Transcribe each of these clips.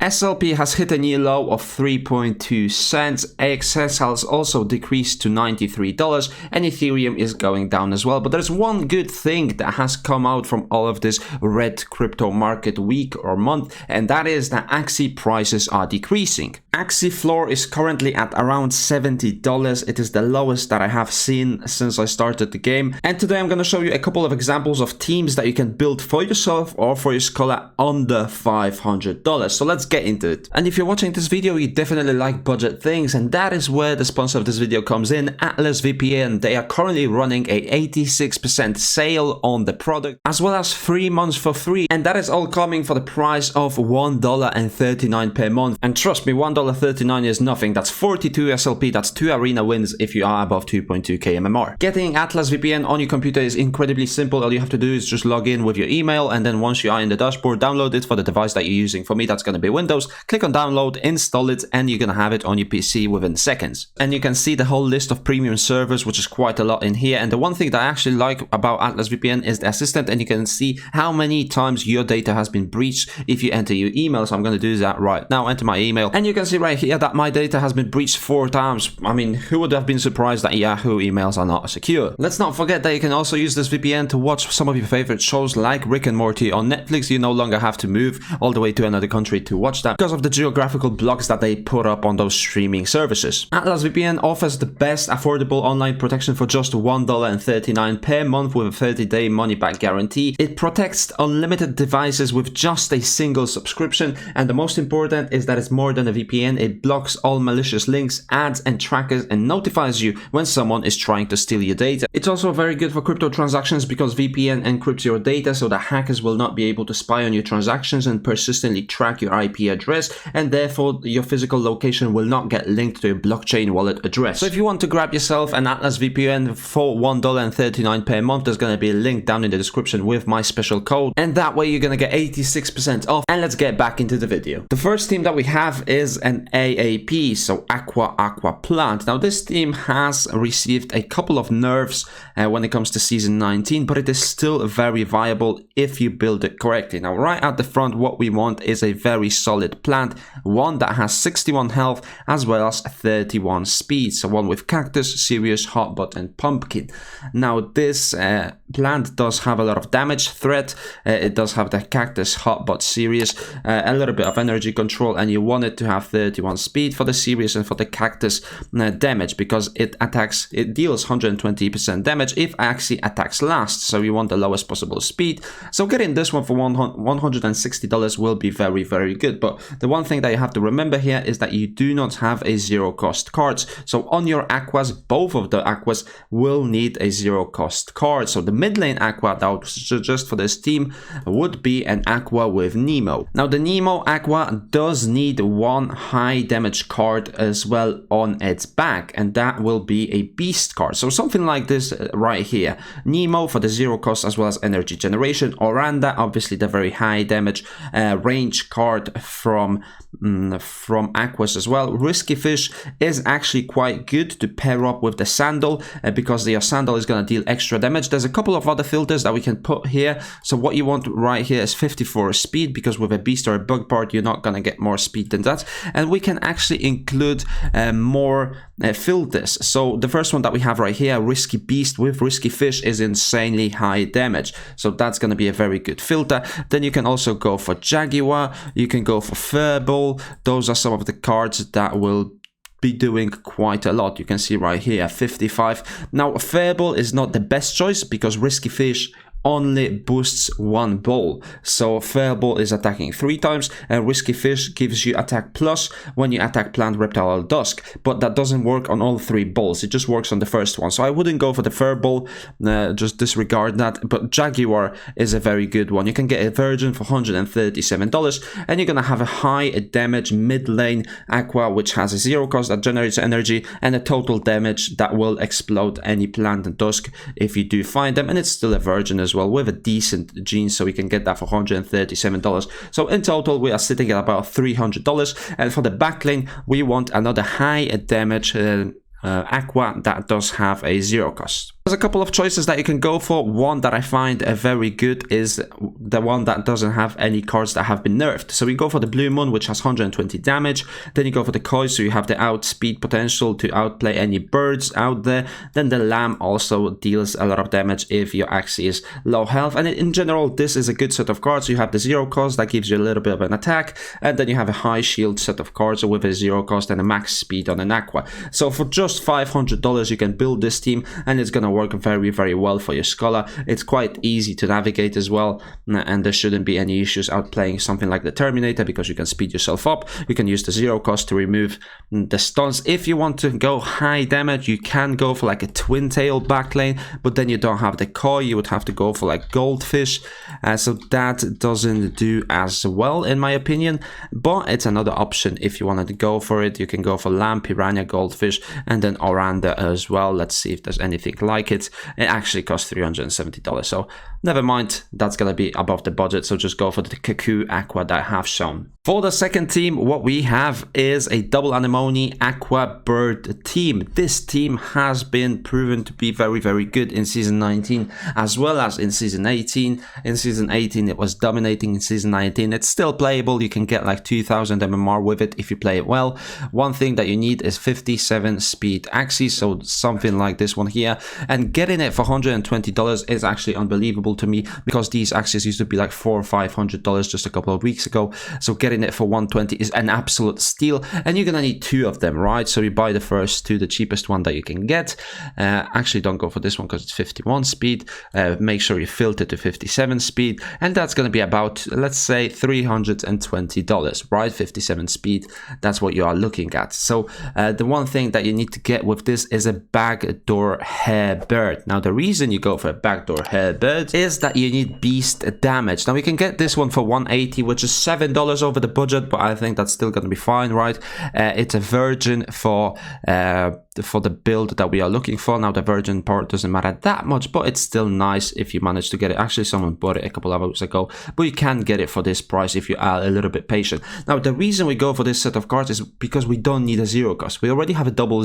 SLP has hit a new low of 3.2 cents. AXS has also decreased to $93, and Ethereum is going down as well. But there's one good thing that has come out from all of this red crypto market week or month, and that is that Axie prices are decreasing. Axie floor is currently at around $70. It is the lowest that I have seen since I started the game. And today I'm going to show you a couple of examples of teams that you can build for yourself or for your scholar under $500. So let's get into it. And if you're watching this video, you definitely like budget things, and that is where the sponsor of this video comes in, Atlas VPN. They are currently running a 86% sale on the product, as well as 3 months for free, and that is all coming for the price of $1.39 per month. And trust me, $1.39 is nothing. That's 42 SLP, that's 2 arena wins if you are above 2.2k MMR. Getting Atlas VPN on your computer is incredibly simple. All you have to do is just log in with your email, and then once you are in the dashboard, download it for the device that you're using. For me, that's going to be Windows. Click on download, install it, and you're going to have it on your PC within seconds. And you can see the whole list of premium servers, which is quite a lot in here. And the one thing that I actually like about Atlas VPN is the assistant, and you can see how many times your data has been breached if you enter your email. So I'm going to do that right now. Enter my email, and you can see right here that my data has been breached 4 times. I mean, who would have been surprised that Yahoo emails are not secure? Let's not forget that you can also use this VPN to watch some of your favorite shows like Rick and Morty on Netflix. You no longer have to move all the way to another country to watch that because of the geographical blocks that they put up on those streaming services. Atlas VPN offers the best affordable online protection for just $1.39 per month with a 30-day money-back guarantee. It protects unlimited devices with just a single subscription, and the most important is that it's more than a VPN. It blocks all malicious links, ads, and trackers, and notifies you when someone is trying to steal your data. It's also very good for crypto transactions because VPN encrypts your data so that hackers will not be able to spy on your transactions and persistently track your IP address, and therefore your physical location will not get linked to a blockchain wallet address. So if you want to grab yourself an Atlas VPN for $1.39 per month, there's going to be a link down in the description with my special code, and that way you're going to get 86% off. And let's get back into the video. The first team that we have is an AAP, so Aqua Plant. Now this team has received a couple of nerfs when it comes to season 19, but it is still very viable if you build it correctly. Now right at the front, what we want is a very solid plant, one that has 61 health as well as 31 speed, so one with cactus, Sirius, hotbot, and pumpkin. Now this plant does have a lot of damage threat. It does have the cactus, hotbot, Sirius, a little bit of energy control, and you want it to have 31 speed for the Sirius and for the cactus damage, because it deals 120% damage if Axie attacks last, so you want the lowest possible speed. So getting this one for $160 will be very, very good. But the one thing that you have to remember here is that you do not have a zero cost cards. So on your Aquas, both of the Aquas will need a zero cost card. So the mid lane Aqua that I would suggest for this team would be an Aqua with Nemo. Now the Nemo Aqua does need one high damage card as well on its back, and that will be a beast card. So something like this right here. Nemo for the zero cost as well as energy generation. Oranda, obviously the very high damage range card from Aquas as well. Risky Fish is actually quite good to pair up with the Sandal because your Sandal is going to deal extra damage. There's a couple of other filters that we can put here. So what you want right here is 54 speed, because with a beast or a bug part, you're not going to get more speed than that. And we can actually include more filters. So the first one that we have right here, Risky Beast with Risky Fish, is insanely high damage. So that's going to be a very good filter. Then you can also go for Jaguar. You can go for Furball. Those are some of the cards that will be doing quite a lot. You can see right here 55. Now Furball is not the best choice because Risky Fish only boosts 1 ball. So Furball is attacking 3 times, and Risky Fish gives you attack plus when you attack Plant, Reptile, or Dusk, but that doesn't work on all 3 balls. It just works on the first one. So I wouldn't go for the Furball, just disregard that. But Jaguar is a very good one. You can get a Virgin for $137, and you're gonna have a high damage mid lane Aqua, which has a zero cost that generates energy and a total damage that will explode any Plant and Dusk if you do find them, and it's still a Virgin as well with a decent gene, so we can get that for $137. So in total we are sitting at about $300, and for the backlane we want another high damage Aqua that does have a zero cost. As there's a couple of choices that you can go for. One that I find very good is the one that doesn't have any cards that have been nerfed. So we go for the Blue Moon, which has 120 damage. Then you go for the Koi, so you have the outspeed potential to outplay any birds out there. Then the Lamb also deals a lot of damage if your Axie is low health. And in general, this is a good set of cards. You have the 0 cost that gives you a little bit of an attack, and then you have a high shield set of cards with a 0 cost and a max speed on an Aqua. So for just $500, you can build this team, and it's gonna work very, very well for your Scholar. It's quite easy to navigate as well, and there shouldn't be any issues outplaying something like the Terminator, because you can speed yourself up. You can use the 0 cost to remove the stuns. If you want to go high damage, you can go for like a twin tail backlane, but then you don't have the Koi. You would have to go for like Goldfish, so that doesn't do as well in my opinion, but it's another option if you wanted to go for it. You can go for Lamb, Piranha, Goldfish, and then Oranda as well. Let's see if there's anything like it. It actually costs $370, so never mind, that's gonna be above the budget, so just go for the Cuckoo Aqua that I have shown. For the second team, what we have is a double Anemone Aqua Bird team. This team has been proven to be very, very good in Season 19 as well as in Season 18. In Season 18, it was dominating. In Season 19, it's still playable. You can get like 2000 MMR with it if you play it well. One thing that you need is 57 speed Axies, so something like this one here. And getting it for $120 is actually unbelievable to me, because these Axies used to be like $400 or $500 just a couple of weeks ago. So getting it for $120 is an absolute steal, and you're gonna need 2 of them, right? So you buy the first 2, the cheapest one that you can get. Actually, don't go for this one because it's 51 speed. Make sure you filter to 57 speed, and that's gonna be about, let's say, $320, right? 57 speed, that's what you are looking at. So the one thing that you need to get with this is a backdoor hair bird. Now the reason you go for a backdoor hair bird is that you need beast damage. Now we can get this one for $180, which is $7 over the budget, but I think that's still going to be fine, right? It's a virgin for the build that we are looking for. Now the virgin part doesn't matter that much, but it's still nice if you manage to get it. Actually, someone bought it a couple of hours ago, but you can get it for this price if you are a little bit patient. Now the reason we go for this set of cards is because we don't need a 0 cost. We already have a double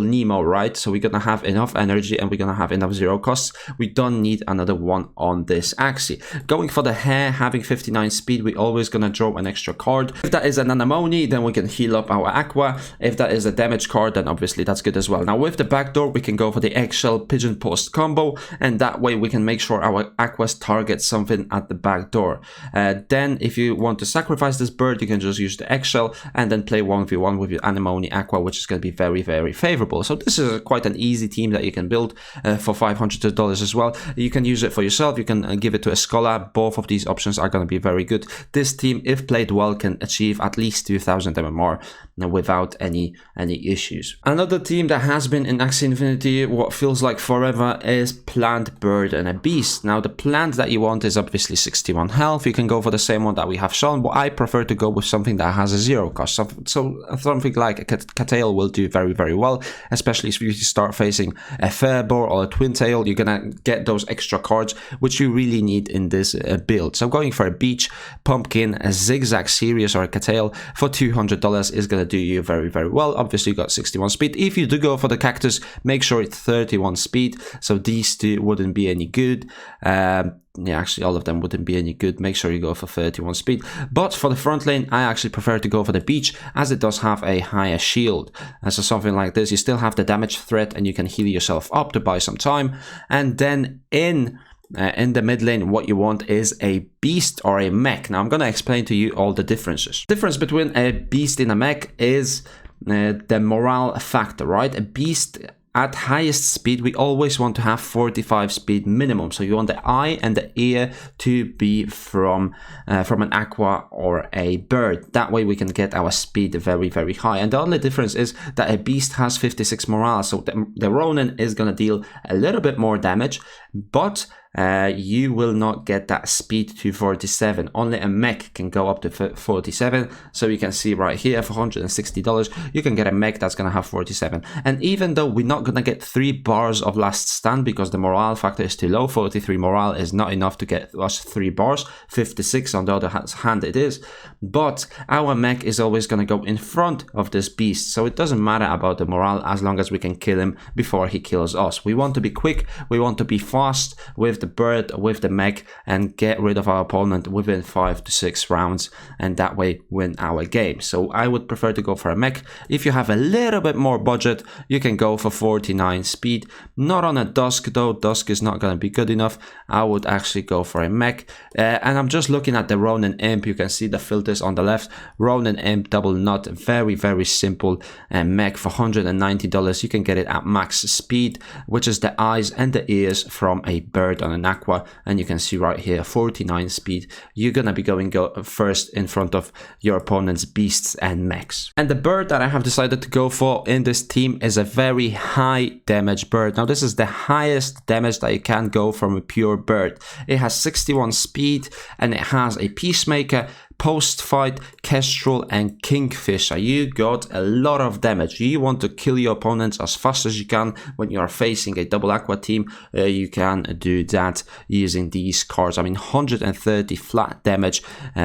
Nemo, right? So we're gonna have enough energy and we're gonna have enough 0 costs. We don't need another one on this Axie. Going for the hair, having 59 speed, we always gonna draw an extra card. If that is an Anemone, then we can heal up our Aqua. If that is a damage card, then obviously that's good as well. Now with the backdoor, we can go for the eggshell pigeon post combo, and that way we can make sure our Aquas target something at the back door. Then if you want to sacrifice this bird, you can just use the eggshell and then play 1v1 with your Anemone Aqua, which is going to be very, very favorable. So this is quite an easy team that you can build for $500 as well. You can use it for yourself, you can give it to a Scholar. Both of these options are going to be very good. This team, if played well, can achieve at least 2000 MMR without any issues. Another team that has been in Axie Infinity what feels like forever is Plant, Bird, and a Beast. Now the plant that you want is obviously 61 health. You can go for the same one that we have shown, but I prefer to go with something that has a 0 cost. So something like a Cattail will do very, very well, especially if you start facing a Fairbore or a Twin Tail. You're gonna get those extra cards which you really need in this build. So going for a Beach, Pumpkin, a Zigzag Sirius, or a Cattail for $200 is gonna do you very, very well. Obviously you got 61 speed. If you do go for the Cactus, make sure it's 31 speed, so these two wouldn't be any good. Yeah, actually all of them wouldn't be any good. Make sure you go for 31 speed. But for the front lane, I actually prefer to go for the Beach, as it does have a higher shield. And so something like this, you still have the damage threat and you can heal yourself up to buy some time. And then in the mid lane, what you want is a Beast or a Mech. Now I'm going to explain to you all the differences. The difference between a Beast and a Mech is the morale factor, right? A Beast at highest speed, we always want to have 45 speed minimum. So you want the eye and the ear to be from an Aqua or a Bird. That way we can get our speed very, very high. And the only difference is that a Beast has 56 morale. So the Ronin is going to deal a little bit more damage, but you will not get that speed to 47. Only a mech can go up to 47. So you can see right here for $160, you can get a mech that's gonna have 47. And even though we're not gonna get 3 bars of last stand because the morale factor is too low, 43 morale is not enough to get us 3 bars. 56 on the other hand it is. But our mech is always gonna go in front of this beast. So it doesn't matter about the morale as long as we can kill him before he kills us. We want to be quick, we want to be fast with the bird, with the mech, and get rid of our opponent within 5 to 6 rounds, and that way win our game. So I would prefer to go for a mech. If you have a little bit more budget, you can go for 49 speed. Not on a Dusk though, Dusk is not going to be good enough. I would actually go for a mech. And I'm just looking at the Ronin Imp. You can see the filters on the left. Ronin Imp double nut, very simple mech for $190. You can get it at max speed, which is the eyes and the ears from a bird on an aqua. And you can see right here 49 speed. You're gonna be going first in front of your opponent's beasts and mechs. And the bird that I have decided to go for in this team is a very high damage bird. Now this is the highest damage that you can go from a pure bird. It has 61 speed and it has a peacemaker, post-fight, kestrel, and kingfisher. You got a lot of damage. You want to kill your opponents as fast as you can. When you are facing a double aqua team, you can do that using these cards. I mean, 130 flat damage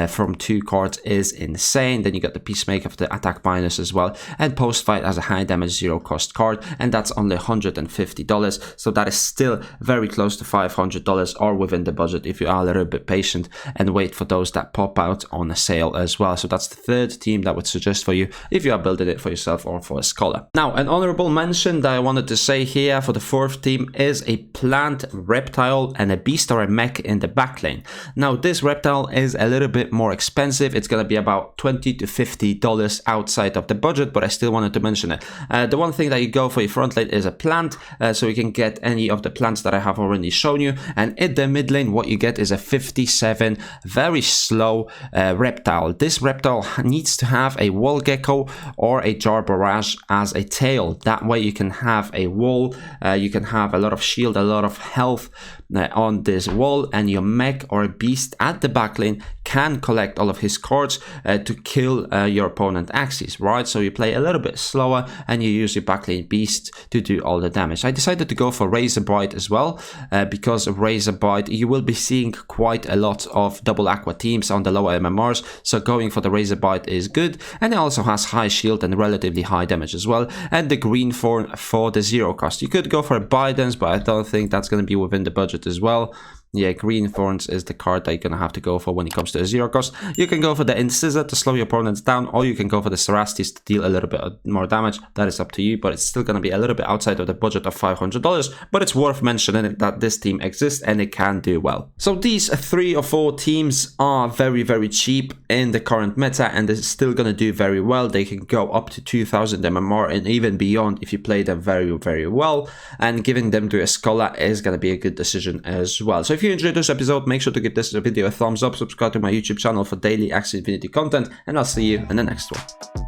from 2 cards is insane. Then you got the peacemaker for the attack minus as well, and post-fight as a high damage 0 cost card, and that's only $150. So that is still very close to $500 or within the budget if you are a little bit patient and wait for those that pop out on a sale as well. So that's the 3rd team that I would suggest for you if you are building it for yourself or for a scholar. Now, an honorable mention that I wanted to say here for the 4th team is a plant, reptile, and a beast or a mech in the back lane. Now, this reptile is a little bit more expensive. It's going to be about $20 to $50 outside of the budget, but I still wanted to mention it. The one thing that you go for your front lane is a plant, so you can get any of the plants that I have already shown you. And in the mid lane, what you get is a 57, very slow reptile. This reptile needs to have a wall gecko or a jar barrage as a tail. That way you can have a wall, you can have a lot of shield, a lot of health on this wall, and your mech or a beast at the back lane can collect all of his cards to kill your opponent Axies, right? So you play a little bit slower and you use your back lane beast to do all the damage. I decided to go for Razorblight as well because of Razorblight you will be seeing quite a lot of double aqua teams on the lower MMRs, so going for the Razorblight is good, and it also has high shield and relatively high damage as well, and the green thorn for the 0 cost. You could go for a Bidens, but I don't think that's going to be within the budget as well. Yeah, green thorns is the card that you're gonna have to go for when it comes to a 0 cost. You can go for the Incisor to slow your opponents down, or you can go for the Cerastes to deal a little bit more damage. That is up to you, but it's still gonna be a little bit outside of the budget of $500, but it's worth mentioning that this team exists and it can do well. So these 3 or 4 teams are very cheap in the current meta, and they're still gonna do very well. They can go up to 2000 MMR and even beyond if you play them very well, and giving them to a scholar is gonna be a good decision as well. So if you enjoyed this episode, make sure to give this video a thumbs up, subscribe to my YouTube channel for daily Axie Infinity content, and I'll see you in the next one.